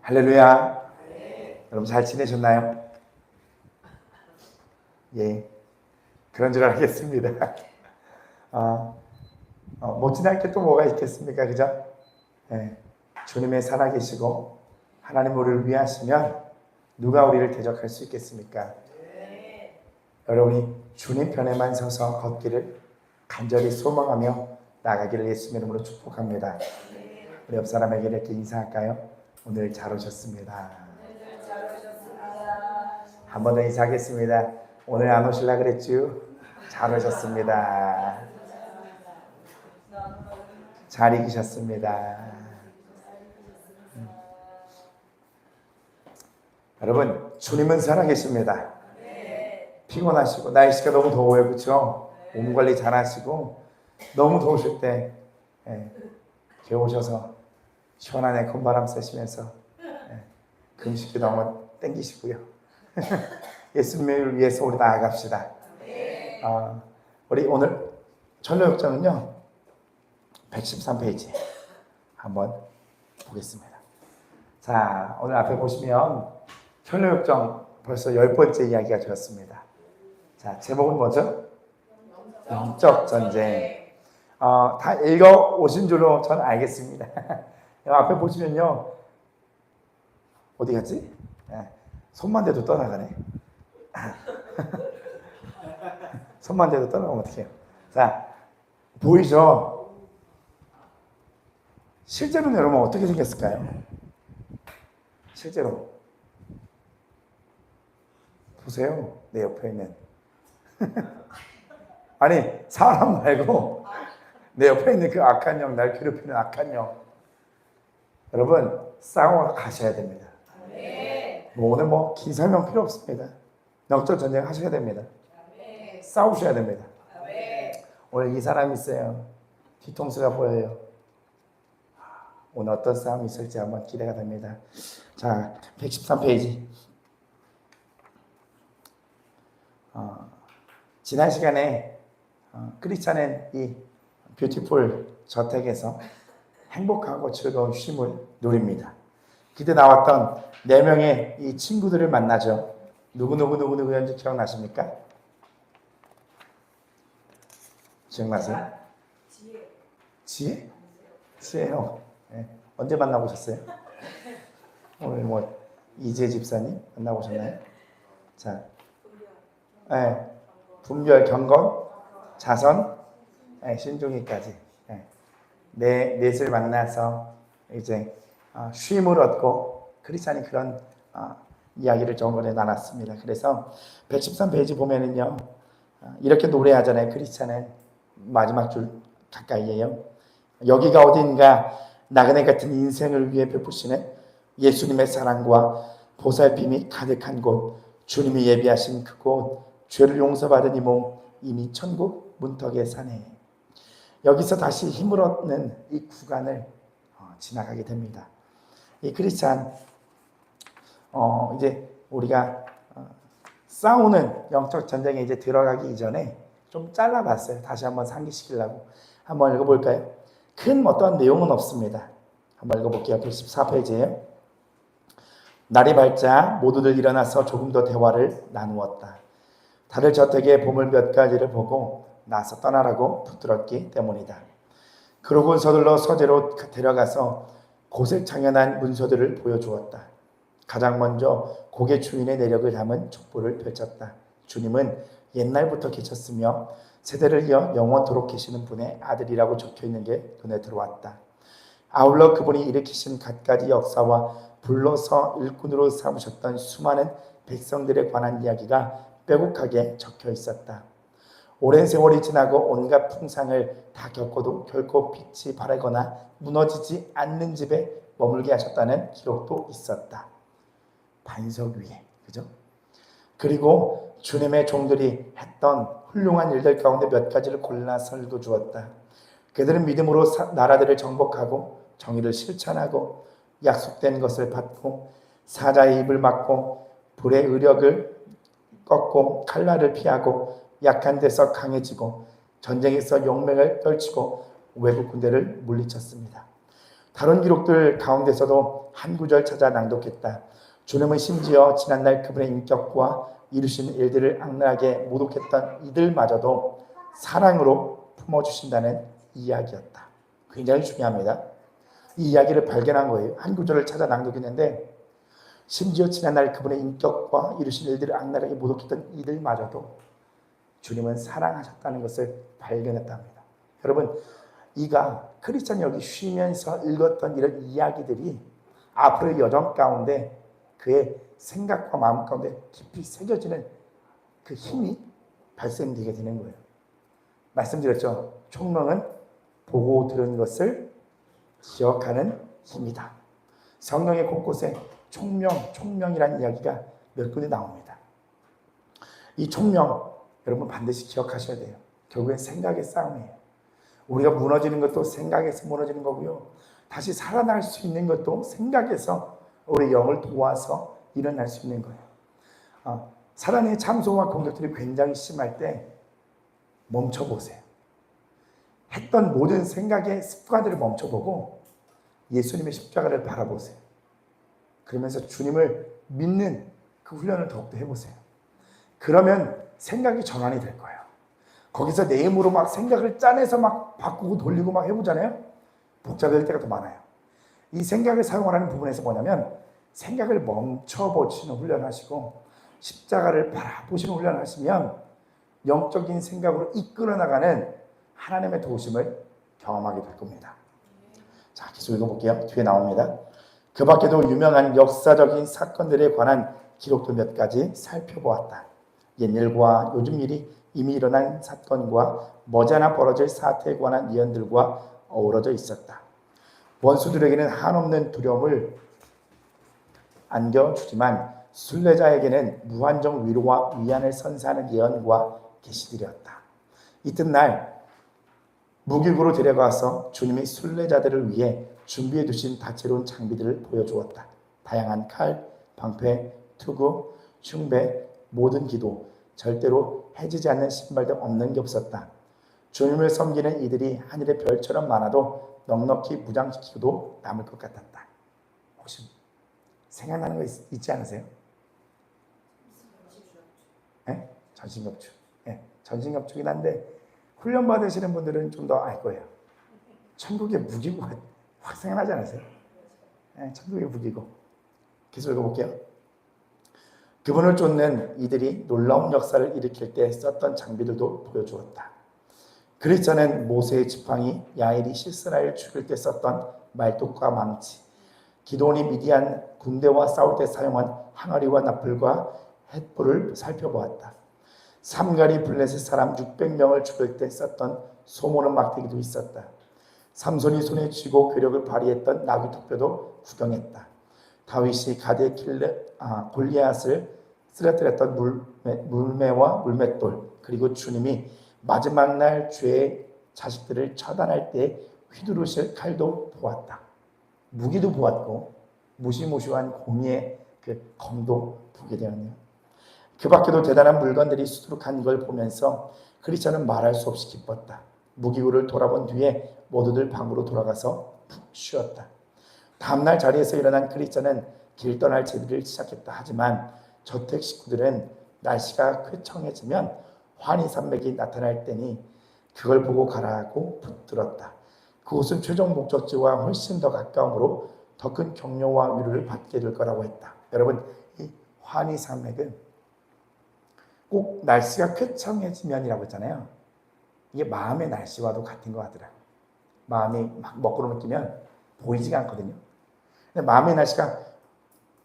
할렐루야. 여러분 잘 지내셨나요? 예, 그런 줄 알겠습니다. 못 지날 게 또 뭐가 있겠습니까? 그죠? 예, 주님의 살아계시고 하나님 우리를 위하시면 누가 우리를 대적할 수 있겠습니까? 여러분이 주님 편에만 서서 걷기를 간절히 소망하며 나가기를 예수님 이름으로 축복합니다. 우리 옆 사람에게 이렇게 인사할까요? 오늘 잘 오셨습니다. 한 번 더 인사하겠습니다. 오늘 안 오실라 그랬죠? 잘 오셨습니다. 잘 이기셨습니다. 여러분, 주님은 살아계십니다. 피곤하시고 날씨가 너무 더워요, 그렇죠? 몸 관리 잘 하시고 너무 더우실 때 겨우셔서 시원한 에어컨 바람 쐬시면서 금식기도 한번 땡기시고요. 예수님을 위해서 우리 나아갑시다. 우리 오늘 전도역정은요 113페이지 한번 보겠습니다. 자, 오늘 앞에 보시면 전도역정 벌써 10번째 이야기가 되었습니다. 자, 제목은 뭐죠? 영적 전쟁. 다 읽어 오신 줄로 저는 알겠습니다. 앞에 보시면요, 어디 갔지? 손만 대도 떠나가네. 손만 대도 떠나가면 어떡해요? 자, 보이죠? 실제로는 여러분 어떻게 생겼을까요? 실제로 보세요. 내 옆에 있는 아니 사람 말고 내 옆에 있는 그 악한 영, 날 괴롭히는 악한 영, 여러분 싸워 가셔야 됩니다. 오늘 긴 설명 필요 없습니다. 영적 전쟁 하셔야 됩니다. 싸우셔야 됩니다. 오늘 이 사람이 있어요. 뒤통수가 보여요. 오늘 어떤 싸움이 있을지 한번 기대가 됩니다. 자, 113페이지. 지난 시간에 크리스찬은 이 뷰티풀 저택에서 행복하고 즐거운 쉼을 누립니다. 그때 나왔던 4명의 이 친구들을 만나죠. 누구였는지 기억나십니까? 기억나세요? 지혜? 지혜요. 언제 만나보셨어요? 오늘 이재 집사님 만나보셨나요? 자, 분별, 경건, 자선, 신중이까지 넷을 만나서 이제 쉼을 얻고 크리스찬이 그런 이야기를 저번에 나눴습니다. 그래서 113페이지 보면은요, 이렇게 노래하잖아요. 크리스찬은 마지막 줄 가까이에요. 여기가 어딘가 나그네 같은 인생을 위해 베푸시는 예수님의 사랑과 보살핌이 가득한 곳, 주님이 예비하신 그곳, 죄를 용서받은 이 몸, 이미 천국 문턱에 사네. 여기서 다시 힘을 얻는 이 구간을 지나가게 됩니다. 이 크리스찬, 이제 우리가 싸우는 영적 전쟁에 이제 들어가기 이전에 좀 잘라봤어요. 다시 한번 상기시키려고. 한번 읽어볼까요? 큰 어떠한 내용은 없습니다. 한번 읽어볼게요. 114페이지에요. 날이 밝자 모두들 일어나서 조금 더 대화를 나누었다. 다들 저택의 보물 몇 가지를 보고 나서 떠나라고 붙들었기 때문이다. 그러곤 서둘러 서재로 데려가서 고색창연한 문서들을 보여주었다. 가장 먼저 고개 주인의 내력을 담은 촛불을 펼쳤다. 주님은 옛날부터 계셨으며 세대를 이어 영원토록 계시는 분의 아들이라고 적혀있는 게 눈에 들어왔다. 아울러 그분이 일으키신 갖가지 역사와 불러서 일꾼으로 삼으셨던 수많은 백성들에 관한 이야기가 빼곡하게 적혀 있었다. 오랜 세월이 지나고 온갖 풍상을 다 겪어도 결코 빛이 바라거나 무너지지 않는 집에 머물게 하셨다는 기록도 있었다. 반석 위에, 그죠? 그리고 주님의 종들이 했던 훌륭한 일들 가운데 몇 가지를 골라서 읽어주었다. 그들은 믿음으로 나라들을 정복하고 정의를 실천하고 약속된 것을 받고 사자의 입을 막고 불의 의력을 꺾고 칼날을 피하고 약한 데서 강해지고 전쟁에서 용맹을 떨치고 외국 군대를 물리쳤습니다. 다른 기록들 가운데서도 한 구절 찾아 낭독했다. 주님은 심지어 지난날 그분의 인격과 이루신 일들을 악랄하게 모독했던 이들마저도 사랑으로 품어주신다는 이야기였다. 굉장히 중요합니다. 이 이야기를 발견한 거예요. 한 구절을 찾아 낭독했는데 심지어 지난날 그분의 인격과 이루신 일들을 악랄하게 모독했던 이들마저도 주님은 사랑하셨다는 것을 발견했답니다. 여러분, 이가 크리스찬이 여기 쉬면서 읽었던 이런 이야기들이 앞으로의 여정 가운데 그의 생각과 마음 가운데 깊이 새겨지는 그 힘이 발생되게 되는 거예요. 말씀드렸죠. 총명은 보고 들은 것을 기억하는 힘이다. 성경의 곳곳에 총명이라는 이야기가 몇 군데 나옵니다. 이 총명, 여러분 반드시 기억하셔야 돼요. 결국엔 생각의 싸움이에요. 우리가 무너지는 것도 생각에서 무너지는 거고요. 다시 살아날 수 있는 것도 생각에서 우리 영을 도와서 일어날 수 있는 거예요. 사단의 참소와 공격들이 굉장히 심할 때 멈춰보세요. 했던 모든 생각의 습관들을 멈춰보고 예수님의 십자가를 바라보세요. 그러면서 주님을 믿는 그 훈련을 더욱더 해보세요. 그러면 생각이 전환이 될 거예요. 거기서 내 힘으로 막 생각을 짜내서 막 바꾸고 돌리고 막 해보잖아요. 복잡해질 때가 더 많아요. 이 생각을 사용하라는 부분에서 뭐냐면 생각을 멈춰보시는 훈련을 하시고 십자가를 바라보시는 훈련을 하시면 영적인 생각으로 이끌어 나가는 하나님의 도우심을 경험하게 될 겁니다. 자, 계속 읽어볼게요. 뒤에 나옵니다. 그 밖에도 유명한 역사적인 사건들에 관한 기록도 몇 가지 살펴보았다. 옛일과 요즘 일이 이미 일어난 사건과 머지않아 벌어질 사태에 관한 예언들과 어우러져 있었다. 원수들에게는 한없는 두려움을 안겨주지만 순례자에게는 무한정 위로와 위안을 선사하는 예언과 계시들이었다. 이튿날 무기고로 데려가서 주님이 순례자들을 위해 준비해 두신 다채로운 장비들을 보여주었다. 다양한 칼, 방패, 투구, 흉배, 모든 기도, 절대로 해지지 않는 신발 등 없는 게 없었다. 주님을 섬기는 이들이 하늘의 별처럼 많아도 넉넉히 무장시키고도 남을 것 같았다. 혹시 생각나는 거 있지 않으세요? 네? 전신갑주. 네, 전신갑주긴 한데 훈련 받으시는 분들은 좀 더 알 거예요. 천국의 무기고가 확 생각나지 않으세요? 네, 천국의 무기고. 계속 읽어볼게요. 그분을 쫓는 이들이 놀라운 역사를 일으킬 때 썼던 장비들도 보여주었다. 그리스도는 모세의 지팡이, 야엘이 시스라를 죽일 때 썼던 말뚝과 망치, 기도원이 미디안 군대와 싸울 때 사용한 항아리와 나풀과 횃불을 살펴보았다. 삼가리 블레셋 사람 600명을 죽일 때 썼던 소모는 막대기도 있었다. 삼손이 손에 쥐고 괴력을 발휘했던 나귀 턱뼈도 구경했다. 다윗이 가데 골리앗을 쓰러뜨렸던 물매와 물맷돌, 그리고 주님이 마지막 날 죄의 자식들을 처단할 때 휘두르실 칼도 보았다. 무기도 보았고 무시무시한 공의의 그 검도 보게 되었네요. 그 밖에도 대단한 물건들이 수두룩한 걸 보면서 크리스천은 말할 수 없이 기뻤다. 무기고를 돌아본 뒤에 모두들 방으로 돌아가서 푹 쉬었다. 다음날 자리에서 일어난 크리스천은 길 떠날 제비를 시작했다. 하지만 저택 식구들은 날씨가 쾌청해지면 환희산맥이 나타날 때니 그걸 보고 가라고 붙들었다. 그곳은 최종 목적지와 훨씬 더 가까움으로 더 큰 격려와 위로를 받게 될 거라고 했다. 여러분, 이 환희산맥은 꼭 날씨가 쾌청해지면이라고 했잖아요. 이게 마음의 날씨와도 같은 것 같더라고요. 마음이 막 먹구름 느끼면 보이지가 않거든요. 근데 마음의 날씨가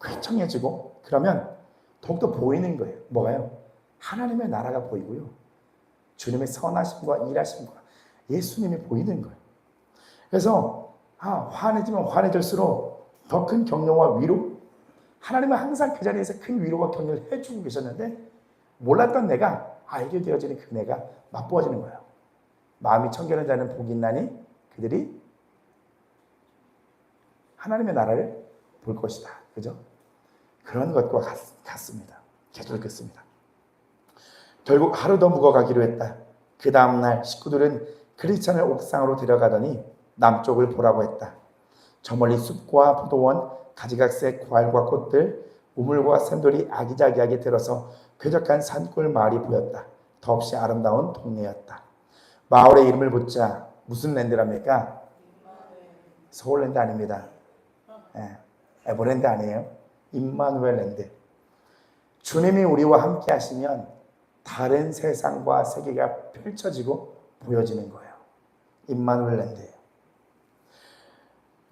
쾌청해지고 그러면 더욱더 보이는 거예요. 뭐가요? 하나님의 나라가 보이고요. 주님의 선하심과 일하심과 예수님이 보이는 거예요. 그래서 환해지면 환해질수록 더 큰 격려와 위로, 하나님은 항상 그 자리에서 큰 위로와 격려를 해주고 계셨는데 몰랐던 내가 알게 되어지는 그 내가 맛보아지는 거예요. 마음이 청결한 자는 복이 있나니 그들이 하나님의 나라를 볼 것이다. 그죠? 그런 것과 같습니다. 계속 읽겠습니다. 결국 하루 더 묵어가기로 했다. 그 다음날 식구들은 크리스천을 옥상으로 데려가더니 남쪽을 보라고 했다. 저 멀리 숲과 포도원, 가지각색 과일과 꽃들, 우물과 샘돌이 아기자기하게 들어서 쾌적한 산골 마을이 보였다. 더없이 아름다운 동네였다. 마을의 이름을 묻자 무슨 랜드랍니까? 서울랜드 아닙니다. 에버랜드 아니에요. 임마누엘 랜드. 주님이 우리와 함께 하시면 다른 세상과 세계가 펼쳐지고 보여지는 거예요. 임마누엘 랜드예요.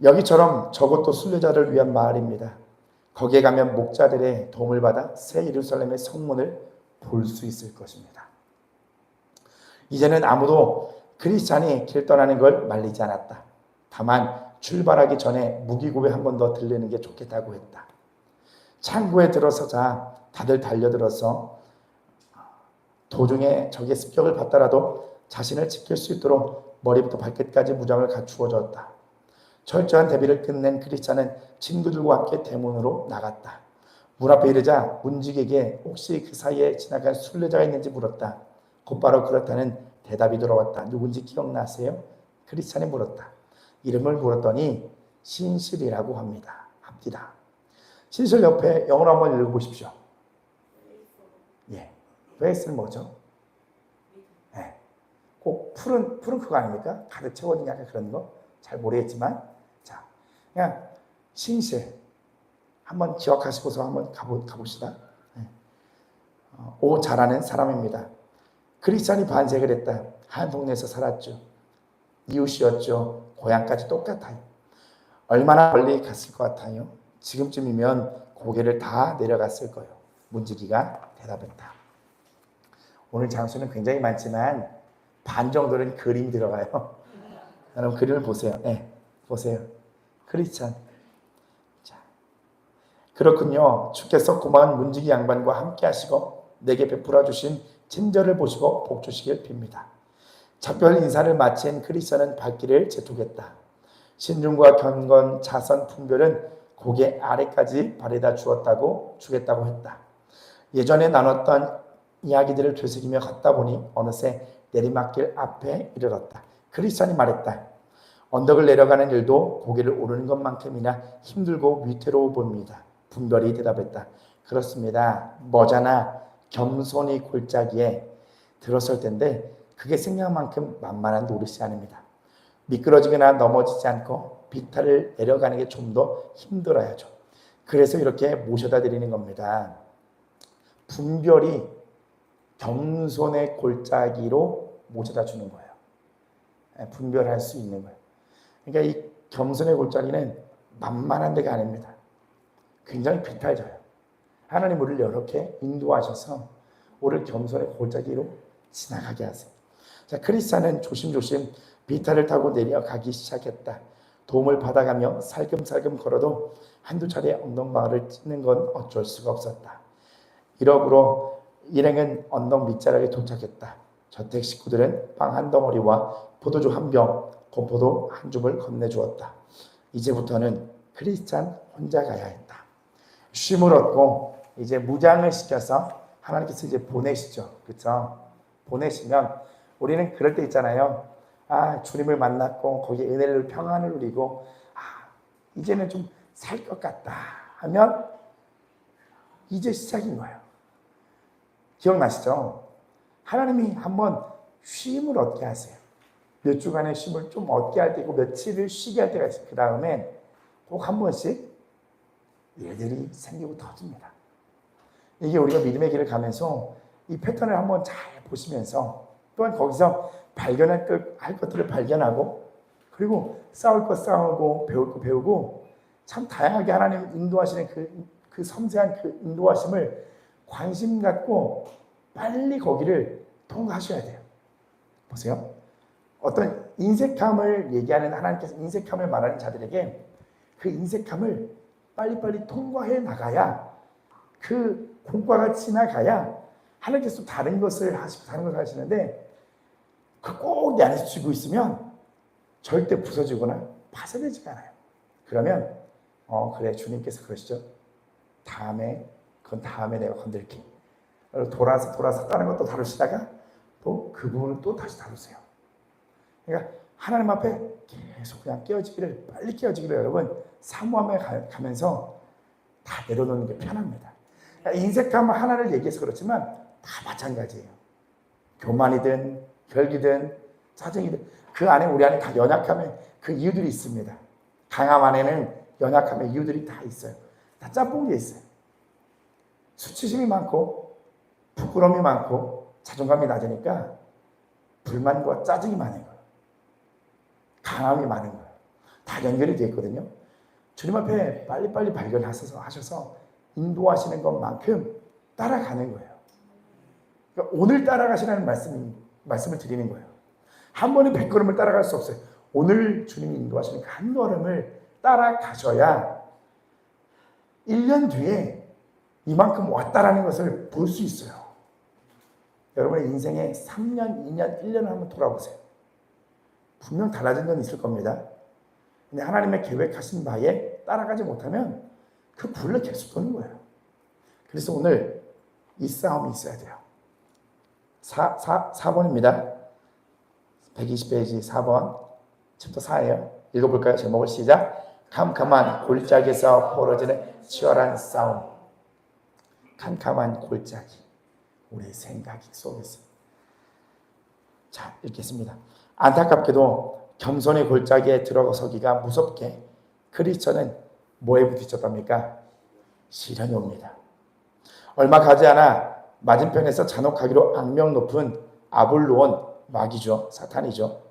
여기처럼 저것도 순례자를 위한 마을입니다. 거기에 가면 목자들의 도움을 받아 새 예루살렘의 성문을 볼 수 있을 것입니다. 이제는 아무도 크리스찬이 길 떠나는 걸 말리지 않았다. 다만 출발하기 전에 무기고에 한 번 더 들르는 게 좋겠다고 했다. 창고에 들어서자 다들 달려들어서 도중에 적의 습격을 받더라도 자신을 지킬 수 있도록 머리부터 발끝까지 무장을 갖추어 줬다. 철저한 대비를 끝낸 크리스찬은 친구들과 함께 대문으로 나갔다. 문 앞에 이르자 문지기에게 혹시 그 사이에 지나간 순례자가 있는지 물었다. 곧바로 그렇다는 대답이 들어왔다. 누군지 기억나세요? 크리스찬이 물었다. 이름을 물었더니 신실이라고 합니다. 신실 옆에 영어로 한번 읽어보십시오. 예, 베이스는 뭐죠? 예, 꼭 푸른 그거 아닙니까? 가득 채워진 약간 그런 거? 잘 모르겠지만, 자, 그냥 신실 한번 기억하시고서 한번 가봅시다. 예. 오 잘하는 사람입니다. 크리스찬이 반색을 했다. 한 동네에서 살았죠. 이웃이었죠. 고향까지 똑같아요. 얼마나 멀리 갔을 것 같아요? 지금쯤이면 고개를 다 내려갔을 거예요. 문지기가 대답했다. 오늘 장소는 굉장히 많지만 반 정도는 그림이 들어가요. 여러분 그림을 보세요. 네, 보세요. 크리스찬. 자, 그렇군요. 주께서 고마운 문지기 양반과 함께 하시고 내게 베풀어 주신 친절을 보시고 복 주시길 빕니다. 작별 인사를 마친 크리스찬은 발길을 재촉했다. 신중과 경건, 자선, 분별은 고개 아래까지 바래다 주겠다고 했다. 예전에 나눴던 이야기들을 되새기며 걷다 보니 어느새 내리막길 앞에 이르렀다. 크리스찬이 말했다. 언덕을 내려가는 일도 고개를 오르는 것만큼이나 힘들고 위태로워 보입니다. 분별이 대답했다. 그렇습니다. 머자나 겸손히 골짜기에 들었을 텐데 그게 생각만큼 만만한 노릇이 아닙니다. 미끄러지거나 넘어지지 않고 비탈을 내려가는 게 좀 더 힘들어야죠. 그래서 이렇게 모셔다 드리는 겁니다. 분별이 겸손의 골짜기로 모셔다 주는 거예요. 분별할 수 있는 거예요. 그러니까 이 겸손의 골짜기는 만만한 데가 아닙니다. 굉장히 비탈져요. 하나님 우리를 이렇게 인도하셔서 우리를 겸손의 골짜기로 지나가게 하세요. 자, 크리스찬은 조심조심 비탈을 타고 내려가기 시작했다. 도움을 받아가며 살금살금 걸어도 한두 차례 언덕마을을 찍는 건 어쩔 수가 없었다. 이러므로 일행은 언덕 밑자락에 도착했다. 저택 식구들은 빵 한 덩어리와 포도주 한 병, 건포도 한 줌을 건네주었다. 이제부터는 크리스찬 혼자 가야 했다. 쉼을 얻고 이제 무장을 시켜서 하나님께서 이제 보내시죠. 그렇죠? 보내시면 우리는 그럴 때 있잖아요. 주님을 만났고 거기에 은혜를 평안을 누리고 이제는 좀 살 것 같다 하면 이제 시작인 거예요. 기억나시죠? 하나님이 한번 쉼을 얻게 하세요. 몇 주간의 쉼을 좀 얻게 할 때고 며칠을 쉬게 할 때가 있어요. 그 다음엔 꼭 한 번씩 일들이 생기고 터집니다. 이게 우리가 믿음의 길을 가면서 이 패턴을 한번 잘 보시면서 또한 거기서 발견할 것들을 발견하고 그리고 싸울 것 싸우고 배울 것 배우고 참 다양하게 하나님 인도하시는 그 섬세한 그 인도하심을 관심 갖고 빨리 거기를 통과하셔야 돼요. 보세요. 어떤 인색함을 얘기하는 하나님께서 인색함을 말하는 자들에게 그 인색함을 빨리빨리 통과해 나가야 그 공과가 지나가야 하나님께서 다른 것을 하시는데 꼭 내 안에서 쥐고 있으면 절대 부서지거나 파쇄되지가 않아요. 그러면 그래 주님께서 그러시죠. 그건 다음에 내가 건들게. 돌아서 다른 것도 다루시다가 또 그 부분을 또 다시 다루세요. 그러니까 하나님 앞에 계속 그냥 깨어지기를, 빨리 깨어지기를 여러분 사모함에 가면서 다 내려놓는 게 편합니다. 인색함 하나를 얘기해서 그렇지만 다 마찬가지예요. 교만이든 혈기든 짜증이든 그 안에 우리 안에 다 연약함의 그 이유들이 있습니다. 강함 안에는 연약함의 이유들이 다 있어요. 다 짬뽕 게 있어요. 수치심이 많고 부끄러움이 많고 자존감이 낮으니까 불만과 짜증이 많은 거예요. 강함이 많은 거예요. 다 연결이 되어 있거든요. 주님 앞에 빨리빨리 발견하셔서 인도하시는 것만큼 따라가는 거예요. 그러니까 오늘 따라가시라는 말씀을 드리는 거예요. 한 번에 100걸음을 따라갈 수 없어요. 오늘 주님이 인도하시는 그 한 걸음을 따라가셔야 1년 뒤에 이만큼 왔다라는 것을 볼 수 있어요. 여러분의 인생에 3년, 2년, 1년을 한번 돌아보세요. 분명 달라진 건 있을 겁니다. 근데 하나님의 계획하신 바에 따라가지 못하면 그 굴레 계속 도는 거예요. 그래서 오늘 이 싸움이 있어야 돼요. 4번입니다. 120페이지 4번. 챕터 4예요. 읽어볼까요? 제목을 시작. 캄캄한 골짜기에서 벌어지는 치열한 싸움. 캄캄한 골짜기. 우리의 생각이 속에서. 자, 읽겠습니다. 안타깝게도 겸손의 골짜기에 들어서기가 무섭게 크리스천은 뭐에 부딪혔답니까? 시련이 옵니다. 얼마 가지 않아 맞은편에서 잔혹하기로 악명 높은 아볼로온, 마귀죠. 사탄이죠.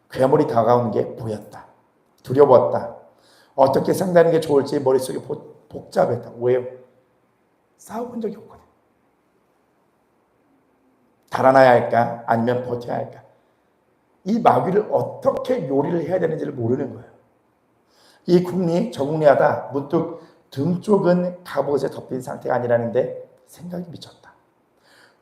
괴물이 다가오는 게 보였다. 두려웠다. 어떻게 상대하는 게 좋을지 머릿속이 복잡했다. 왜요? 싸워본 적이 없거든. 달아나야 할까? 아니면 버텨야 할까? 이 마귀를 어떻게 요리를 해야 되는지를 모르는 거예요. 이 궁리, 저궁리하다 문득 등 쪽은 갑옷에 덮인 상태가 아니라는데 생각이 미쳤다.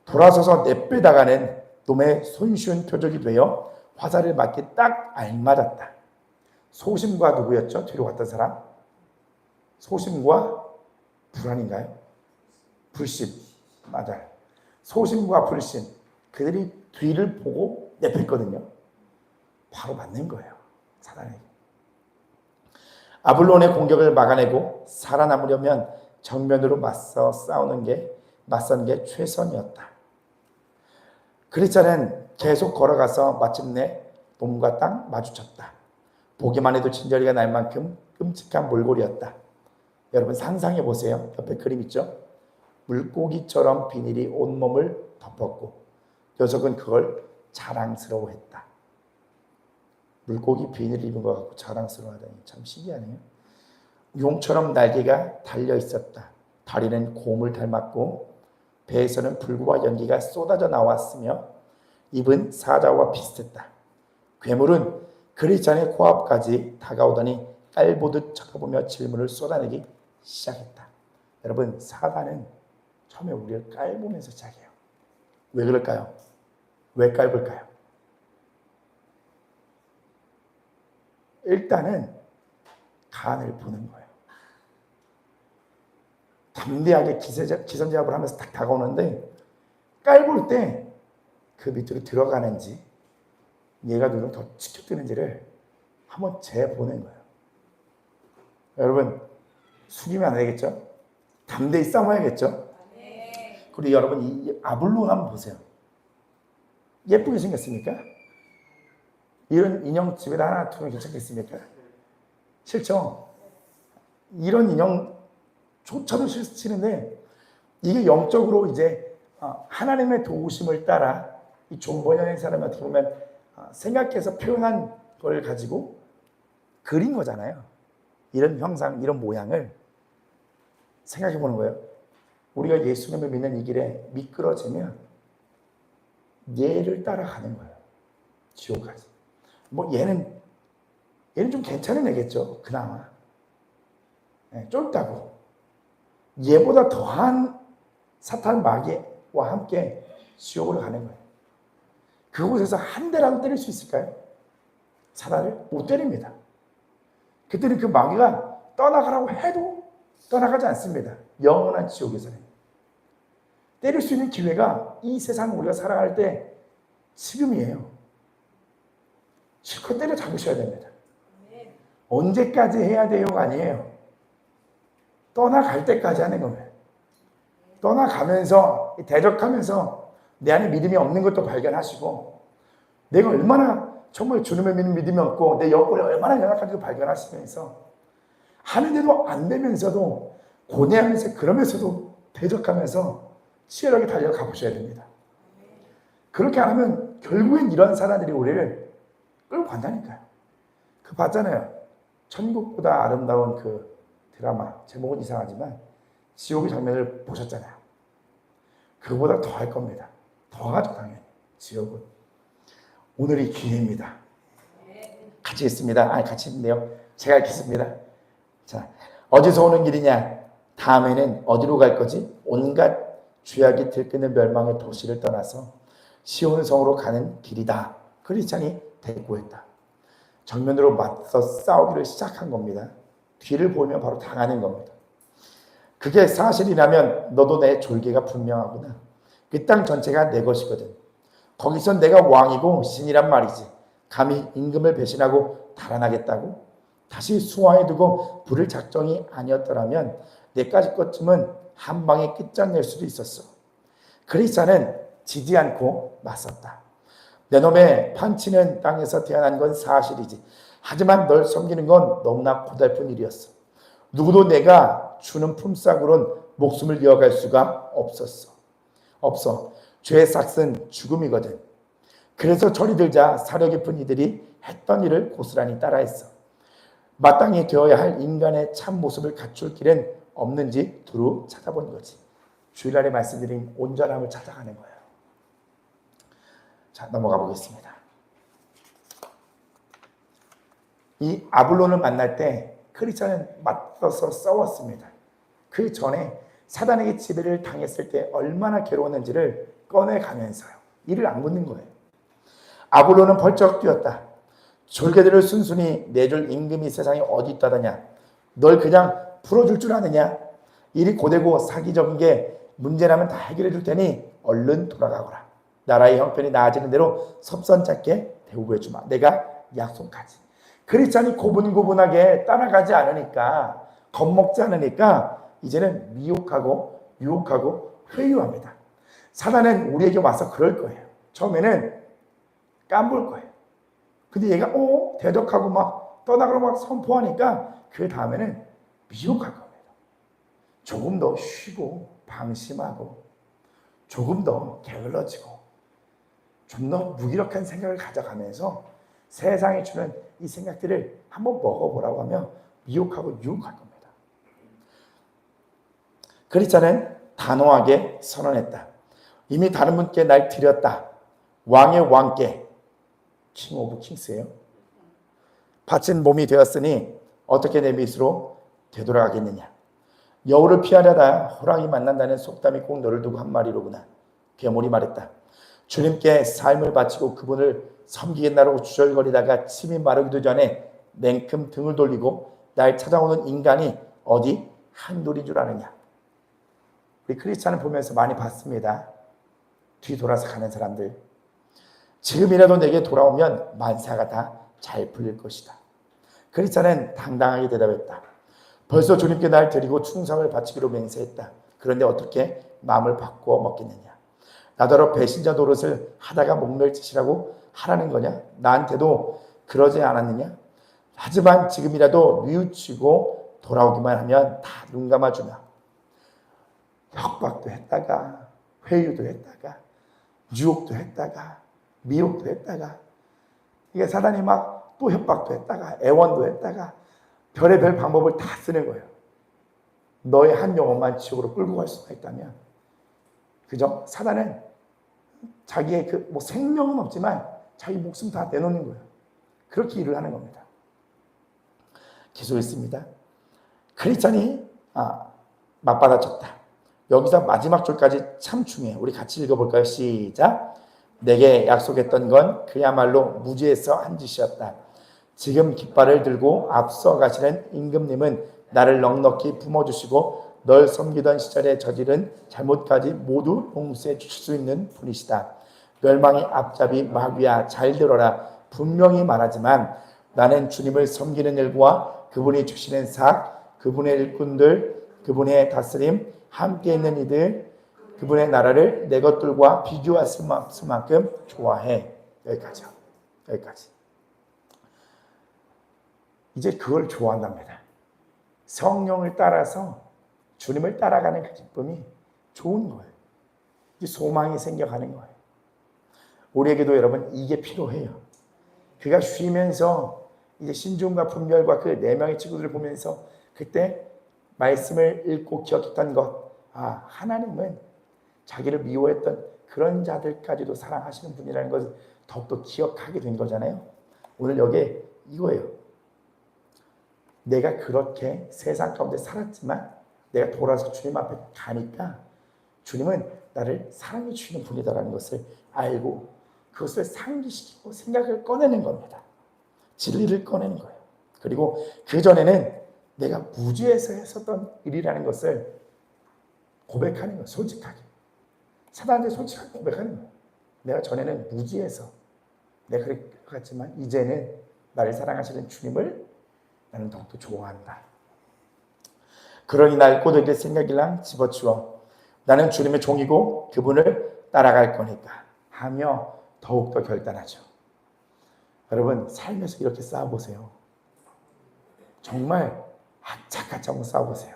돌아서서 내빼다가는 놈의 손쉬운 표적이 되어 화살을 맞기 딱 알맞았다. 소심과 누구였죠? 뒤로 갔던 사람? 소심과 불안인가요? 불신. 맞아요. 소심과 불신. 그들이 뒤를 보고 내뺐거든요. 바로 맞는 거예요. 사단에게. 아블론의 공격을 막아내고 살아남으려면 정면으로 맞서는 게 최선이었다. 크리스찬은 계속 걸어가서 마침내 몸과 땅 마주쳤다. 보기만 해도 진저리가 날 만큼 끔찍한 몰골이었다. 여러분 상상해 보세요. 옆에 그림 있죠? 물고기처럼 비닐이 온몸을 덮었고 녀석은 그걸 자랑스러워했다. 물고기 비닐을 입은 것 같고 자랑스러워하다니 참 신기하네요. 용처럼 날개가 달려 있었다. 다리는 곰을 닮았고 배에서는 불과 연기가 쏟아져 나왔으며 입은 사자와 비슷했다. 괴물은 크리스찬의 코앞까지 다가오더니 깔보듯 쳐다보며 질문을 쏟아내기 시작했다. 여러분 사단은 처음에 우리를 깔보면서 시작해요. 왜 그럴까요? 왜 깔볼까요? 일단은 간을 보는 거예요. 담대하게 기선제압을 하면서 딱 다가오는데 깔볼 때 그 밑으로 들어가는지 얘가 눈을 더 치켜뜨는지를 한번 재보는 거예요. 여러분 숙이면 안 되겠죠? 담대히 싸워야겠죠? 그리고 여러분 이 아블론 한번 보세요. 예쁘게 생겼습니까? 이런 인형 집에다 하나 두면 괜찮겠습니까? 싫죠? 이런 인형조차도 싫은데 이게 영적으로 이제 하나님의 도우심을 따라 이 존 번연의 사람이 어떻게 보면 생각해서 표현한 걸 가지고 그린 거잖아요. 이런 형상, 이런 모양을 생각해 보는 거예요. 우리가 예수님을 믿는 이 길에 미끄러지면 얘를 따라가는 거예요. 지옥까지. 뭐 얘는 좀 괜찮은 애겠죠. 그나마. 네, 쫄다고. 얘보다 더한 사탄 마귀와 함께 지옥으로 가는 거예요. 그곳에서 한 대라도 때릴 수 있을까요? 사단을 못 때립니다. 그때는 그 마귀가 떠나가라고 해도 떠나가지 않습니다. 영원한 지옥에서는. 때릴 수 있는 기회가 이 세상 우리가 살아갈 때 지금이에요. 실컷 때려 잡으셔야 됩니다. 언제까지 해야 돼요가 아니에요. 떠나갈 때까지 하는 겁니다. 떠나가면서 대적하면서 내 안에 믿음이 없는 것도 발견하시고 내가 얼마나 정말 주님을 믿는 믿음이 없고 내 여건이 얼마나 연약한지도 발견하시면서 하는데도 안 되면서도 고뇌하면서 그러면서도 대적하면서 치열하게 달려가 보셔야 됩니다. 그렇게 안 하면 결국엔 이런 사람들이 우리를 끌고 간다니까요. 그 봤잖아요. 천국보다 아름다운 그 드라마, 제목은 이상하지만 지옥의 장면을 보셨잖아요. 그보다 더 할 겁니다. 더 하죠, 당연히. 지옥은. 오늘이 기회입니다. 같이 있습니다. 같이 있네요. 제가 읽겠습니다. 자, 어디서 오는 길이냐? 다음에는 어디로 갈 거지? 온갖 죄악이 들끓는 멸망의 도시를 떠나서 시온 성으로 가는 길이다. 크리스찬이 대꾸했다. 정면으로 맞서 싸우기를 시작한 겁니다. 뒤를 보면 바로 당하는 겁니다. 그게 사실이라면 너도 내 졸개가 분명하구나. 그 땅 전체가 내 것이거든. 거기서 내가 왕이고 신이란 말이지. 감히 임금을 배신하고 달아나겠다고? 다시 수하에 두고 부를 작정이 아니었더라면 내까지 것쯤은 한 방에 끝장낼 수도 있었어. 크리스찬은 지지 않고 맞섰다. 내 놈의 판치는 땅에서 태어난 건 사실이지. 하지만 널 섬기는 건 너무나 고달픈 일이었어. 누구도 내가 주는 품삯으론 목숨을 이어갈 수가 없어. 죄의 삭은 죽음이거든. 그래서 저리 들자 사려 깊은 이들이 했던 일을 고스란히 따라했어. 마땅히 되어야 할 인간의 참 모습을 갖출 길은 없는지 두루 찾아본 거지. 주일날에 말씀드린 온전함을 찾아가는 거예요. 자, 넘어가 보겠습니다. 이 아블론을 만날 때 크리스찬은 맞서서 싸웠습니다. 그 전에 사단에게 지배를 당했을 때 얼마나 괴로웠는지를 꺼내가면서요. 이를 안 묻는 거예요. 아블론은 벌쩍 뛰었다. 졸개들을 순순히 내줄 임금이 세상에 어디 있다더냐. 널 그냥 풀어줄 줄 아느냐. 일이 고되고 사기적인 게 문제라면 다 해결해 줄 테니 얼른 돌아가거라. 나라의 형편이 나아지는 대로 섭선찮게 대우해 주마. 내가 약속하지. 크리스찬이 고분고분하게 따라가지 않으니까, 겁먹지 않으니까 이제는 미혹하고 유혹하고 회유합니다. 사단은 우리에게 와서 그럴 거예요. 처음에는 깜볼 거예요. 근데 얘가 대적하고 막 떠나가고 막 선포하니까 그 다음에는 미혹할 겁니다. 조금 더 쉬고 방심하고 조금 더 게을러지고 좀 더 무기력한 생각을 가져가면서 세상이 주는 이 생각들을 한번 먹어보라고 하며 미혹하고 유혹할 겁니다. 크리스찬은 단호하게 선언했다. 이미 다른 분께 날 드렸다. 왕의 왕께, 킹 오브 킹스예요. 바친 몸이 되었으니 어떻게 내 밑으로 되돌아가겠느냐. 여우를 피하려다 호랑이 만난다는 속담이 꼭 너를 두고 한 말이로구나. 괴물이 말했다. 주님께 삶을 바치고 그분을 섬기겠나라고 주절거리다가 침이 마르기도 전에 냉큼 등을 돌리고 날 찾아오는 인간이 어디 한둘인 줄 아느냐. 우리 크리스찬을 보면서 많이 봤습니다. 뒤돌아서 가는 사람들. 지금이라도 내게 돌아오면 만사가 다 잘 풀릴 것이다. 크리스찬은 당당하게 대답했다. 벌써 주님께 날 드리고 충성을 바치기로 맹세했다. 그런데 어떻게 마음을 바꾸어 먹겠느냐. 나더러 배신자 노릇을 하다가 목멸짓이라고 하라는 거냐. 나한테도 그러지 않았느냐. 하지만 지금이라도 뉘우치고 돌아오기만 하면 다 눈 감아주며 협박도 했다가 회유도 했다가 유혹도 했다가 미혹도 했다가 이게 사단이 막 또 협박도 했다가 애원도 했다가 별의별 방법을 다 쓰는 거예요. 너의 한 영혼만 지옥으로 끌고 갈 수가 있다면, 그죠? 사단은 자기의 그 생명은 없지만 자기 목숨 다 내놓는 거예요. 그렇게 일을 하는 겁니다. 계속 있습니다. 크리스찬이 맞받아쳤다. 여기서 마지막 줄까지 참 중요해요. 우리 같이 읽어볼까요? 시작. 내게 약속했던 건 그야말로 무지에서 한 짓이었다. 지금 깃발을 들고 앞서 가시는 임금님은 나를 넉넉히 품어주시고 널 섬기던 시절에 저지른 잘못까지 모두 용서해 주실 수 있는 분이시다. 멸망의 앞잡이 마귀야, 잘 들어라. 분명히 말하지만 나는 주님을 섬기는 일과 그분이 주시는 삭, 그분의 일꾼들, 그분의 다스림, 함께 있는 이들, 그분의 나라를 내 것들과 비교할 수만큼 좋아해. 여기까지요. 여기까지. 이제 그걸 좋아한답니다. 성령을 따라서 주님을 따라가는 그 기쁨이 좋은 거예요. 이게 소망이 생겨가는 거예요. 우리에게도 여러분 이게 필요해요. 그가 쉬면서 이제 신중과 분별과 그 네 명의 친구들을 보면서 그때 말씀을 읽고 기억했던 것, 하나님은 자기를 미워했던 그런 자들까지도 사랑하시는 분이라는 것을 더욱더 기억하게 된 거잖아요. 오늘 여기에 이거예요. 내가 그렇게 세상 가운데 살았지만 내가 돌아서 주님 앞에 가니까 주님은 나를 사랑해 주시는 분이다라는 것을 알고 그것을 상기시키고 생각을 꺼내는 겁니다. 진리를 꺼내는 거예요. 그리고 그전에는 내가 무지에서 했었던 일이라는 것을 고백하는 거예요. 솔직하게. 사단한테 솔직하게 고백하는 거예요. 내가 전에는 무지해서 내가 그랬지만 이제는 나를 사랑하시는 주님을 나는 더욱더 좋아한다. 그러니 날 꼬들길 생각이랑 집어치워 나는 주님의 종이고 그분을 따라갈 거니까 하며 더욱더 결단하죠. 여러분 삶에서 이렇게 싸워보세요. 정말 ac착같이 한번 싸워보세요.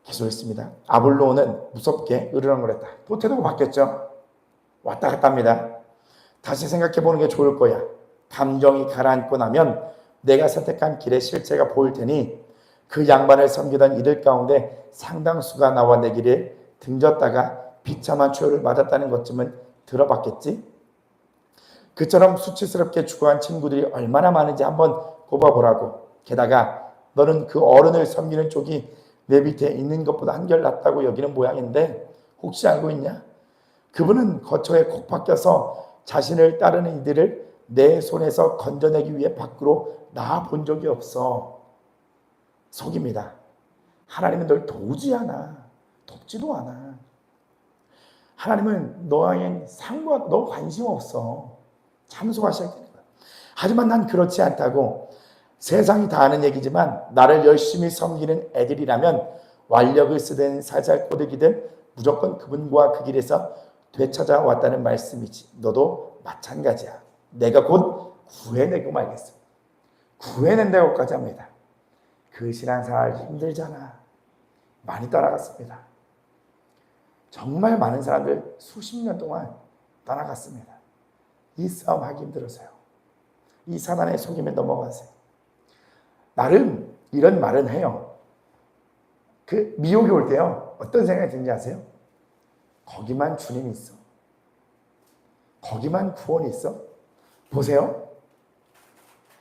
계속 있습니다. 아볼로는 무섭게 으르렁거렸다. 또 태도가 바뀌었죠. 왔다 갔다 합니다. 다시 생각해보는 게 좋을 거야. 감정이 가라앉고 나면 내가 선택한 길의 실체가 보일 테니 그 양반을 섬기던 이들 가운데 상당수가 나와 내 길에 등졌다가 비참한 추월을 맞았다는 것쯤은 들어봤겠지? 그처럼 수치스럽게 죽어간 친구들이 얼마나 많은지 한번 꼽아보라고. 게다가 너는 그 어른을 섬기는 쪽이 내 밑에 있는 것보다 한결 낫다고 여기는 모양인데 혹시 알고 있냐? 그분은 거처에 콕 박혀서 자신을 따르는 이들을 내 손에서 건져내기 위해 밖으로 나아본 적이 없어. 속입니다. 하나님은 널 도우지 않아. 돕지도 않아. 하나님은 너에겐 상관, 너 관심 없어. 참소하셔야 되는 거야. 하지만 난 그렇지 않다고. 세상이 다 아는 얘기지만 나를 열심히 섬기는 애들이라면 완력을 쓰든 살살 꼬드기든 무조건 그분과 그 길에서 되찾아왔다는 말씀이지. 너도 마찬가지야. 내가 곧 구해내고 말겠어. 구해낸다고까지 합니다. 그 신앙생활 힘들잖아. 많이 따라갔습니다. 정말 많은 사람들 수십 년 동안 따라갔습니다. 이 싸움 하기 힘들어서요. 이 사단의 속임에 넘어가세요. 나름 이런 말은 해요. 그 미혹이 올 때요. 어떤 생각이 드는지 아세요? 거기만 주님이 있어. 거기만 구원이 있어. 보세요.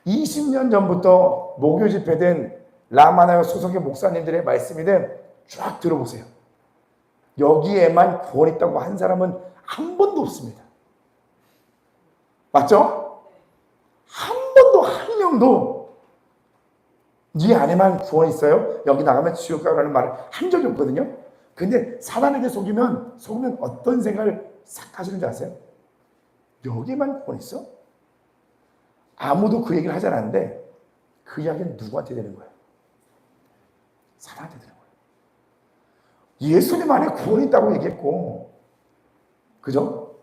20년 전부터 목요 집회든 라마나요 소속의 목사님들의 말씀이든 쫙 들어보세요. 여기에만 구원 있다고 한 사람은 한 번도 없습니다. 맞죠? 한 번도 한 명도 네 안에만 구원 있어요? 여기 나가면 지옥 가라는 말을 한 적이 없거든요. 근데 사단에게 속으면 어떤 생각을 싹 하시는지 아세요? 여기만 구원 있어? 아무도 그 얘기를 하지 않았는데 그 이야기는 누구한테 되는 거예요? 사단한테 되는 거예요. 예수님 안에 구원이 있다고 얘기했고, 그죠?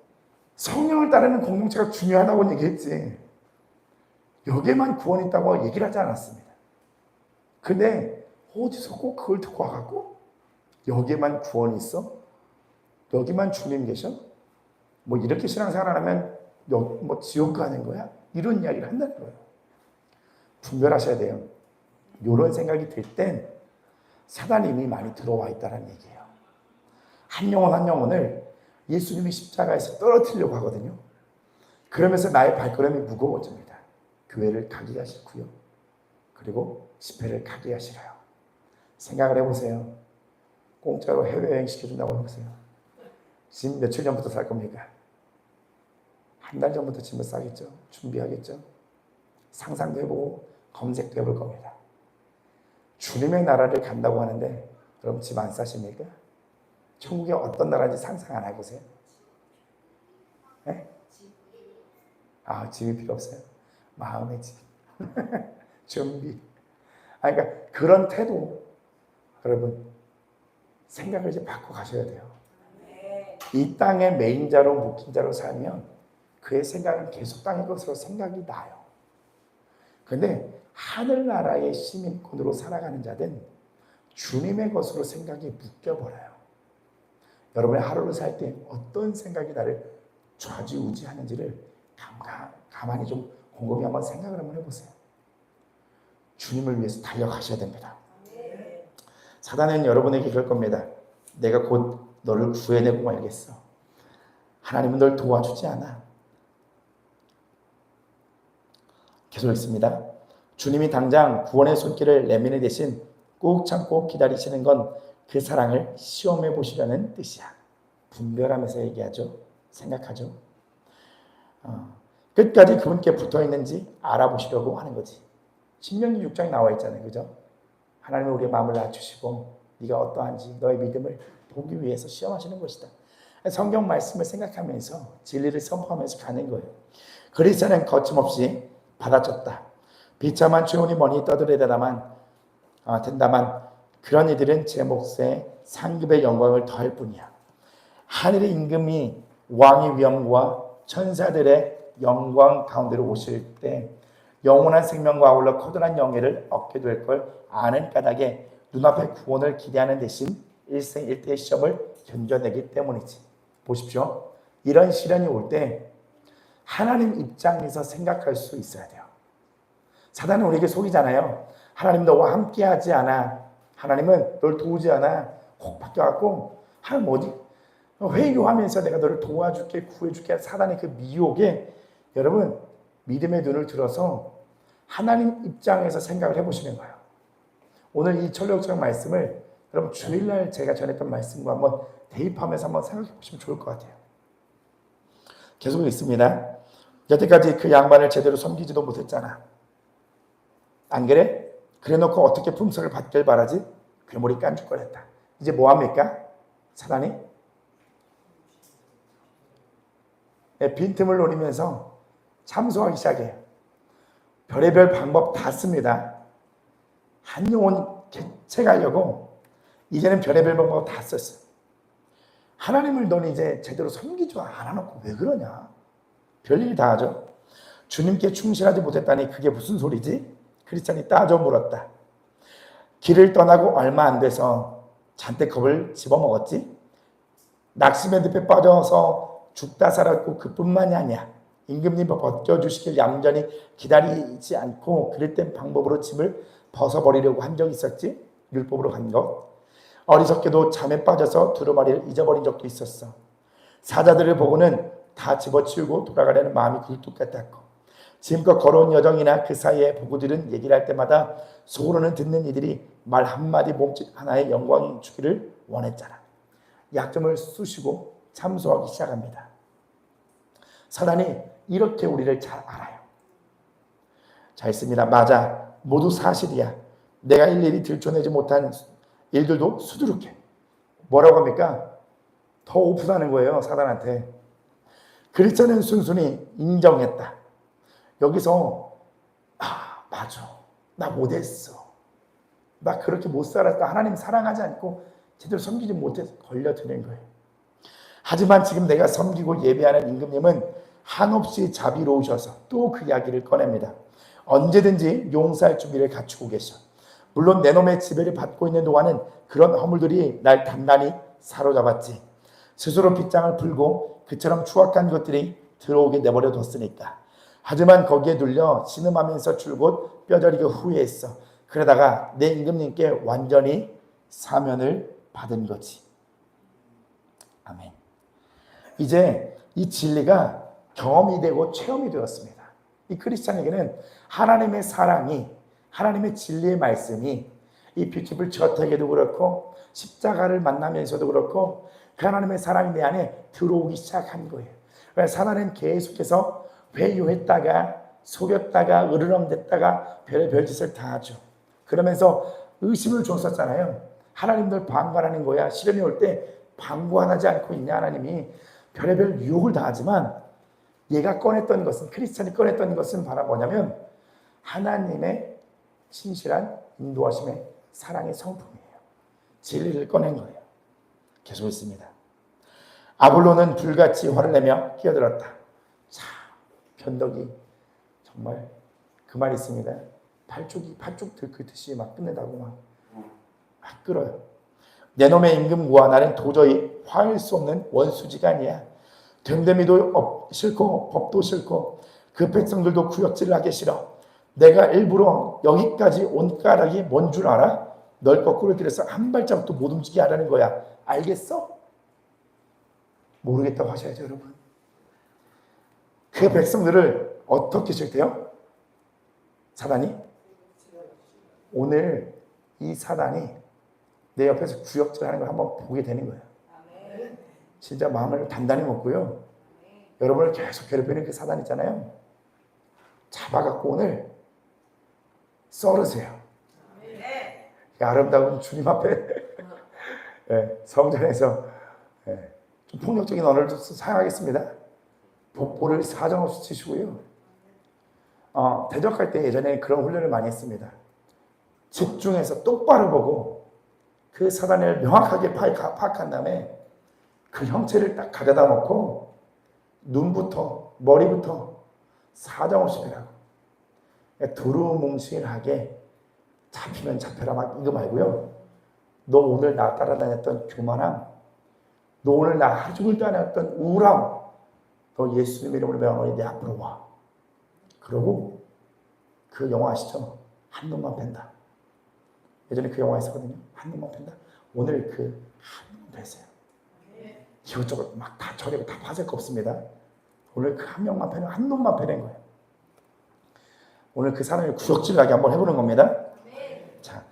성령을 따르는 공동체가 중요하다고 얘기했지. 여기에만 구원이 있다고 얘기를 하지 않았습니다. 근데 어디서 꼭 그걸 듣고 와갖고 여기에만 구원이 있어? 여기만 주님 계셔? 뭐 이렇게 신앙생활 하면 뭐 지옥 가는 거야? 이런 이야기를 한다는 거예요. 분별하셔야 돼요. 이런 생각이 들 땐 사단이 이미 많이 들어와 있다는 얘기예요. 한 영혼 한 영혼을 예수님이 십자가에서 떨어뜨리려고 하거든요. 그러면서 나의 발걸음이 무거워집니다. 교회를 가게 하시고요. 그리고 집회를 가게 하시라요. 생각을 해보세요. 공짜로 해외여행 시켜준다고 해보세요. 지금 며칠 전부터 살 겁니까? 한 달 전부터 짐을 싸겠죠. 준비하겠죠. 상상도 해보고 검색도 해볼 겁니다. 주님의 나라를 간다고 하는데 여러분 집 안 싸십니까? 천국에 어떤 나라인지 상상 안 해보세요? 네? 집이 필요 없어요? 마음의 집. 준비. 그러니까 그런 태도, 여러분 생각을 이제 바꿔 가셔야 돼요. 이 땅의 메인자로 묶인 자로 살면 그의 생각은 계속 땅의 것으로 생각이 나요. 그런데 하늘나라의 시민권으로 살아가는 자는 주님의 것으로 생각이 묶여버려요. 여러분의 하루를 살 때 어떤 생각이 나를 좌지우지하는지를 가만히 좀 곰곰이 한번 생각을 한번 해보세요. 주님을 위해서 달려가셔야 됩니다. 사단은 여러분에게 그럴 겁니다. 내가 곧 너를 구해내고 말겠어. 하나님은 널 도와주지 않아. 계속 있습니다. 주님이 당장 구원의 손길을 내미는 대신 꾹 참고 기다리시는 건 그 사랑을 시험해 보시려는 뜻이야. 분별하면서 얘기하죠. 생각하죠. 끝까지 그분께 붙어 있는지 알아보시려고 하는 거지. 신명기 6장에 나와 있잖아요. 그죠? 하나님은 우리의 마음을 낮추시고 네가 어떠한지 너의 믿음을 보기 위해서 시험하시는 것이다. 성경 말씀을 생각하면서 진리를 선포하면서 가는 거예요. 그리스도는 거침없이 받아쳤다. 비참한 죄운이 머니 떠들어대다만 된다만 그런 이들은 제 몫에 상급의 영광을 더할 뿐이야. 하늘의 임금이 왕의 위엄과 천사들의 영광 가운데로 오실 때 영원한 생명과 아울러 커다란 영예를 얻게 될 걸 아는 까닭에 눈앞에 구원을 기대하는 대신 일생일대의 시험을 견뎌내기 때문이지. 보십시오. 이런 시련이 올 때 하나님 입장에서 생각할 수 있어야 돼요. 사단은 우리에게 속이잖아요. 하나님 너와 함께하지 않아. 하나님은 널 도우지 않아. 혹 바뀌어갖고 하나님 어디 회유하면서 내가 너를 도와줄게 구해줄게. 사단의 그 미혹에 여러분 믿음의 눈을 들어서 하나님 입장에서 생각을 해보시는 거예요. 오늘 이 철학적 말씀을 여러분 주일날 제가 전했던 말씀과 한번 대입하면서 한번 생각해 보시면 좋을 것 같아요. 계속 있습니다. 여태까지 그 양반을 제대로 섬기지도 못했잖아. 안 그래? 그래놓고 어떻게 품석을 받길 바라지? 괴물이 깐죽거렸다. 이제 뭐합니까? 사단이 빈틈을 노리면서 참소하기 시작해요. 별의별 방법 다 씁니다. 한 영혼 개척하려고 이제는 별의별 방법 다 썼어요. 하나님을 너는 이제 제대로 섬기지 않아놓고 왜 그러냐? 별일 다 하죠. 주님께 충실하지 못했다니 그게 무슨 소리지? 크리스찬이 따져 물었다. 길을 떠나고 얼마 안 돼서 잔뜩 겁을 집어먹었지? 낙심의 늪에 빠져서 죽다 살았고 그뿐만이 아니야. 임금님 벗겨주시길 얌전히 기다리지 않고 그럴 땐 방법으로 짐을 벗어버리려고 한 적이 있었지? 율법으로 간 것. 어리석게도 잠에 빠져서 두루마리를 잊어버린 적도 있었어. 사자들을 보고는 다 집어치우고 돌아가려는 마음이 굴뚝 같았고 지금껏 걸어온 여정이나 그 사이에 보고들은 얘기를 할 때마다 속으로는 듣는 이들이 말 한마디 몸짓 하나의 영광이 주기를 원했잖아. 약점을 쑤시고 참소하기 시작합니다. 사단이 이렇게 우리를 잘 알아요. 자, 있습니다. 맞아. 모두 사실이야. 내가 일일이 들춰내지 못한 일들도 수두룩해. 뭐라고 합니까? 더 오픈하는 거예요. 사단한테. 그리스도는 순순히 인정했다. 여기서 맞아. 나 못했어. 나 그렇게 못 살았다. 하나님 사랑하지 않고 제대로 섬기지 못해서 걸려드는 거예요. 하지만 지금 내가 섬기고 예배하는 임금님은 한없이 자비로우셔서 또 그 이야기를 꺼냅니다. 언제든지 용서할 준비를 갖추고 계셔. 물론 내 놈의 지배를 받고 있는 동안은 그런 허물들이 날 단단히 사로잡았지. 스스로 빗장을 풀고 그처럼 추악한 것들이 들어오게 내버려 뒀으니까. 하지만 거기에 눌려 신음하면서 줄곧 뼈저리게 후회했어. 그러다가 내 임금님께 완전히 사면을 받은 거지. 아멘. 이제 이 진리가 경험이 되고 체험이 되었습니다. 이 크리스찬에게는 하나님의 사랑이, 하나님의 진리의 말씀이 이 뷰티풀 저택에도 그렇고 십자가를 만나면서도 그렇고 그 하나님의 사랑이 내 안에 들어오기 시작한 거예요. 그래서 사단은 계속해서 회유했다가 속였다가 으르렁댔다가 별의별 짓을 다 하죠. 그러면서 의심을 줬었잖아요. 하나님 널 방관하는 거야. 시련이 올 때 방관하지 않고 있냐 하나님이. 별의별 유혹을 다 하지만 얘가 꺼냈던 것은, 크리스찬이 꺼냈던 것은 바로 뭐냐면 하나님의 신실한 인도하심의 사랑의 성품이에요. 진리를 꺼낸 거예요. 계속 있습니다. 아볼로는 불같이 화를 내며 끼어들었다. 자, 변덕이 정말 그 말이 있습니다. 팔쭉 들끓듯이 막 끝내다고 막 끌어요. 내 놈의 임금과 나는 도저히 화할 수 없는 원수지가 아니야. 됨됨이도 싫고 법도 싫고 그 백성들도 구역질을 하기 싫어. 내가 일부러 여기까지 온 까닭이 뭔 줄 알아? 널 거꾸로 들여서 한 발자국도 못 움직이게 하라는 거야. 알겠어? 모르겠다고 하셔야죠, 여러분. 그 백성들을 어떻게 싫대요? 사단이? 오늘 이 사단이 내 옆에서 구역질하는 걸 한번 보게 되는 거예요. 진짜 마음을 단단히 먹고요. 여러분을 계속 괴롭히는 그 사단 있잖아요. 잡아갖고 오늘 썰으세요. 아름다운 주님 앞에 성전에서 좀 폭력적인 언어를 사용하겠습니다. 복보를 사정없이 치시고요. 대적할 때 예전에 그런 훈련을 많이 했습니다. 집중해서 똑바로 보고 그 사단을 명확하게 파악한 다음에 그 형체를 딱 가져다 놓고 눈부터 머리부터 사정없이 빼라고. 두루뭉실하게 잡히면 잡혀라 막 이거 말고요. 너 오늘 나 따라다녔던 교만함, 너 오늘 나 하루 종일 따라다녔던 우울함, 너 예수님 이름으로 명하노니 내 앞으로 와. 그러고 그 영화 아시죠? 한 놈만 팬다. 예전에 그 영화 있었거든요. 한 놈만 팬다. 오늘 그 한 놈만 패세요. 이것저것 막 다 저리고 다 파질 거 없습니다. 오늘 그 한 명만 패는, 한 놈만 패는 거예요. 오늘 그 사람이 구역질나게 한번 해보는 겁니다. 자,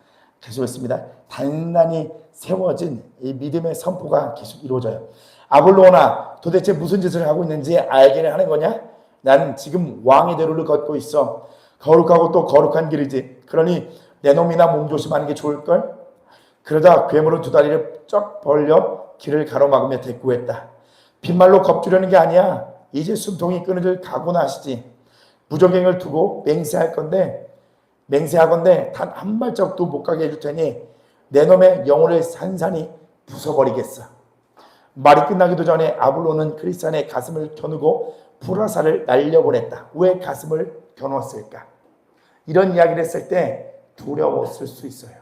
계속 있습니다. 단단히 세워진 이 믿음의 선포가 계속 이루어져요. 아볼로나, 도대체 무슨 짓을 하고 있는지 알기는 하는 거냐? 나는 지금 왕의 대로를 걷고 있어. 거룩하고 또 거룩한 길이지. 그러니 내 놈이나 몸조심하는 게 좋을걸? 그러다 괴물은 두 다리를 쩍 벌려 길을 가로막으며 대꾸했다. 빈말로 겁주려는 게 아니야. 이제 숨통이 끊어질 각오나 하시지. 무적행을 두고 맹세하건대 단 한 발짝도 못 가게 해줄 테니 내 놈의 영혼을 산산히 부숴버리겠어. 말이 끝나기도 전에 아볼로는 크리스찬의 가슴을 겨누고 불화살을 날려보냈다. 왜 가슴을 겨누었을까? 이런 이야기를 했을 때 두려웠을 수 있어요.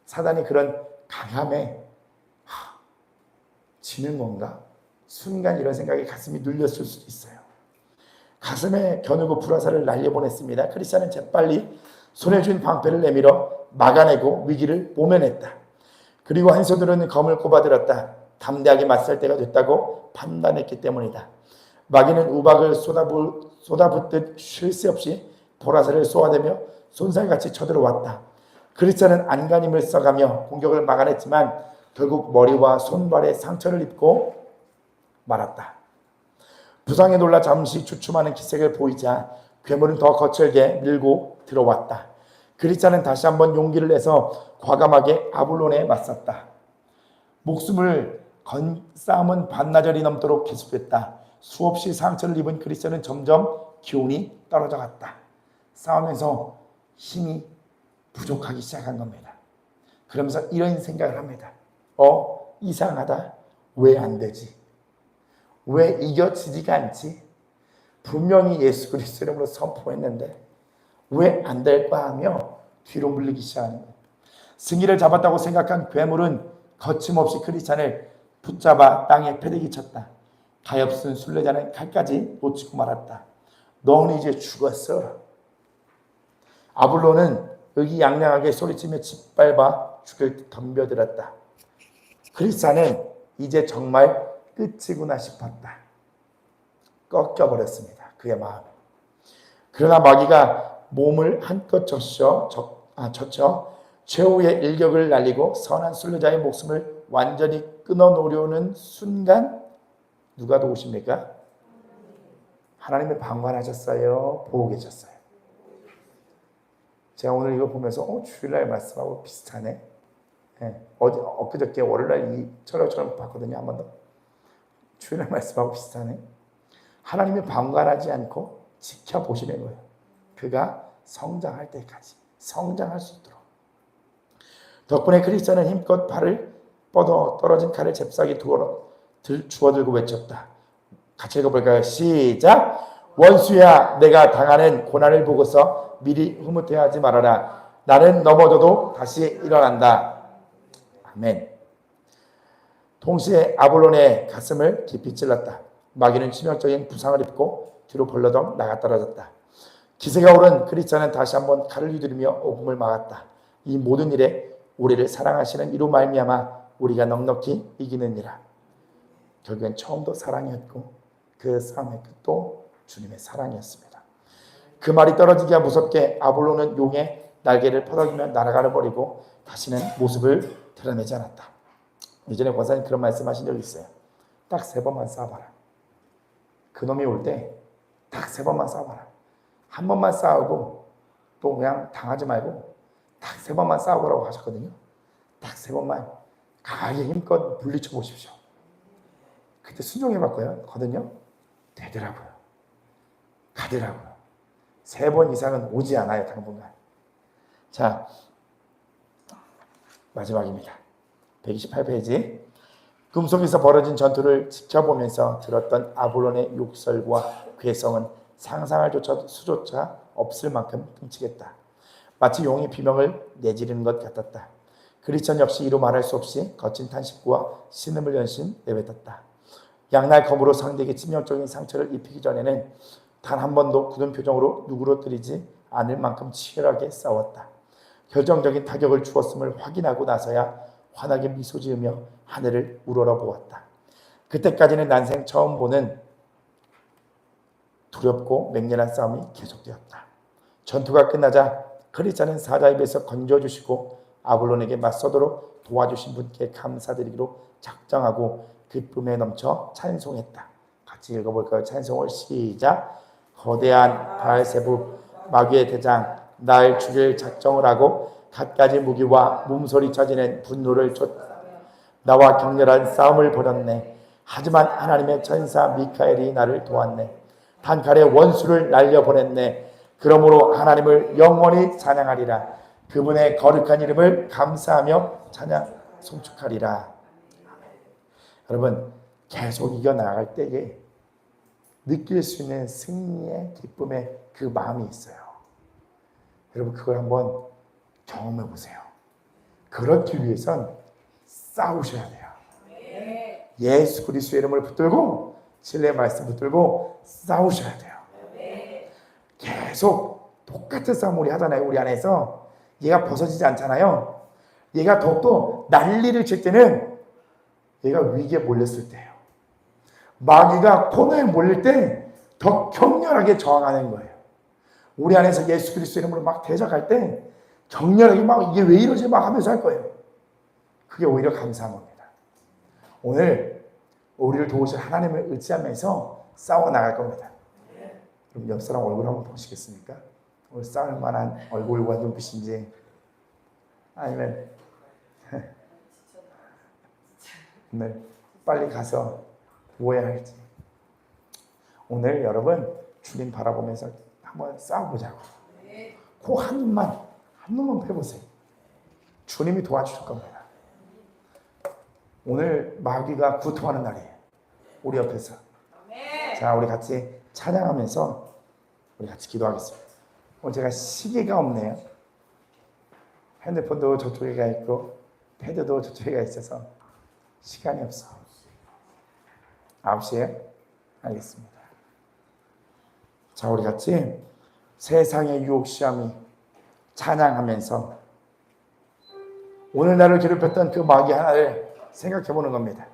사단이 그런 강함에 지는 건가? 순간 이런 생각에 가슴이 눌렸을 수도 있어요. 가슴에 겨누고 불화살을 날려보냈습니다. 크리스찬은 재빨리 손에 쥔 방패를 내밀어 막아내고 위기를 모면했다. 그리고 한 손으로는 검을 꼽아들었다. 담대하게 맞설 때가 됐다고 판단했기 때문이다. 마귀는 우박을 쏟아붓듯 쉴 새 없이 보라살을 쏘아대며 손살같이 쳐들어왔다. 크리스찬은 안간힘을 써가며 공격을 막아냈지만 결국 머리와 손발에 상처를 입고 말았다. 부상에 놀라 잠시 주춤하는 기색을 보이자 괴물은 더 거칠게 밀고 들어왔다. 크리스찬은 다시 한번 용기를 내서 과감하게 아볼론에 맞섰다. 목숨을 건 싸움은 반나절이 넘도록 계속됐다. 수없이 상처를 입은 크리스찬은 점점 기운이 떨어져 갔다. 싸우면서 힘이 부족하기 시작한 겁니다. 그러면서 이런 생각을 합니다. 이상하다. 왜 안 되지? 왜 이겨지지가 않지? 분명히 예수 그리스도 이름으로 선포했는데 왜 안 될까 하며 뒤로 물리기 시작하는 거예요. 승리를 잡았다고 생각한 괴물은 거침없이 크리스찬을 붙잡아 땅에 패대기 쳤다. 가엾은 순례자는 칼까지 놓치고 말았다. 너는 이제 죽었어. 아볼로는 의기양양하게 소리치며 짓밟아 죽일 듯 덤벼들었다. 크리스찬은 이제 정말 끝이구나 싶었다. 꺾여버렸습니다. 그의 마음. 그러나 마귀가 몸을 한껏 젖혀 최후의 일격을 날리고 선한 순례자의 목숨을 완전히 끊어놓으려는 순간 누가 도우십니까? 하나님이 방관하셨어요? 보고 계셨어요? 제가 오늘 이거 보면서 주일날 말씀하고 비슷하네. 엊그저께 월요일날 이 철학처럼 봤거든요. 한 번 더. 주일날 말씀하고 비슷하네. 하나님이 방관하지 않고 지켜보시는 거예요. 그가 성장할 때까지 성장할 수 있도록. 덕분에 크리스천은 힘껏 발을 뻗어 떨어진 칼을 잽싸게 주워들고 외쳤다. 같이 읽어볼까요? 시작! 원수야, 내가 당하는 고난을 보고서 미리 흐뭇해하지 말아라. 나는 넘어져도 다시 일어난다. 아멘. 동시에 아볼론의 가슴을 깊이 찔렀다. 마귀는 치명적인 부상을 입고 뒤로 벌러덩 나가 떨어졌다. 기세가 오른 크리스천은 다시 한번 칼을 휘두르며 오금을 막았다. 이 모든 일에 우리를 사랑하시는 이로 말미암아 우리가 넉넉히 이기느니라. 결국엔 처음도 사랑이었고 그 싸움의 끝도 주님의 사랑이었습니다. 그 말이 떨어지기가 무섭게 아볼론은 용의 날개를 퍼덕이며 날아가 버리고 다시는 모습을 드러내지 않았다. 예전에 권사님 그런 말씀하신 적이 있어요. 딱 3번만 싸워봐라. 그놈이 올 때 딱 3번만 싸워봐라. 한 번만 싸우고 또 그냥 당하지 말고 딱 3번만 싸워보라고 하셨거든요. 딱 3번만 강하게 힘껏 물리쳐 보십시오. 그때 순종해봤거든요. 되더라고요. 가더라고요. 3번 이상은 오지 않아요, 당분간. 자, 마지막입니다. 128페이지. 금속에서 벌어진 전투를 지켜보면서 들었던 아볼론의 욕설과 괴성은 상상할 수조차 없을 만큼 끔찍했다. 마치 용이 비명을 내지르는 것 같았다. 크리스천 역시 이루 말할 수 없이 거친 탄식과 신음을 연신 내뱉었다. 양날 검으로 상대에게 치명적인 상처를 입히기 전에는 단 한 번도 굳은 표정으로 누그러뜨리지 않을 만큼 치열하게 싸웠다. 결정적인 타격을 주었음을 확인하고 나서야 환하게 미소 지으며 하늘을 우러러보았다. 그때까지는 난생 처음 보는 두렵고 맹렬한 싸움이 계속되었다. 전투가 끝나자 크리스천은 사자 입에서 건져주시고 아볼론에게 맞서도록 도와주신 분께 감사드리기로 작정하고 기쁨에 넘쳐 찬송했다. 같이 읽어볼까요? 찬송을 시작. 거대한 바알세불 마귀의 대장 날 죽일 작정을 하고 갖가지 무기와 몸소리 쳐지는 분노를 줬다. 나와 격렬한 싸움을 벌였네. 하지만 하나님의 천사 미카엘이 나를 도왔네. 단칼에 원수를 날려보냈네. 그러므로 하나님을 영원히 찬양하리라. 그분의 거룩한 이름을 감사하며 송축하리라. 여러분, 계속 이겨나갈 때에 느낄 수 있는 승리의 기쁨의 그 마음이 있어요. 여러분, 그걸 한번 경험해 보세요. 그렇기 위해선 싸우셔야 돼요. 예수 그리스도의 이름을 붙들고 진리의 말씀 붙들고 싸우셔야 돼요. 계속 똑같은 싸움 우리 하잖아요. 우리 안에서 얘가 벗어지지 않잖아요. 얘가 더욱더 난리를 칠 때는 얘가 위기에 몰렸을 때예요. 마귀가 코너에 몰릴 때 더 격렬하게 저항하는 거예요. 우리 안에서 예수 그리스도 이름으로 막 대적할 때 격렬하게 막 이게 왜 이러지 막 하면서 할 거예요. 그게 오히려 감사한 겁니다. 오늘 우리를 도우실 하나님을 의지하면서 싸워 나갈 겁니다. 그럼 옆 사람 얼굴 한번 보시겠습니까? 오늘 싸울 만한 얼굴과 눈빛인지 아니면 오늘 빨리 가서 뭐 해야 할지. 오늘 여러분 주님 바라보면서 한번 싸워보자고. 그 한 놈만 해보세요. 주님이 도와주실 겁니다. 오늘 마귀가 구토하는 날이에요. 우리 옆에서. 자, 우리 같이 찬양하면서 우리 같이 기도하겠습니다. 오늘 제가 시계가 없네요. 핸드폰도 저쪽에 가 있고 패드도 저쪽에 가 있어서 시간이 없어. 9시에? 알겠습니다. 자, 우리 같이 세상의 유혹 시험이 찬양하면서 오늘 나를 괴롭혔던 그 마귀 하나를 생각해 보는 겁니다.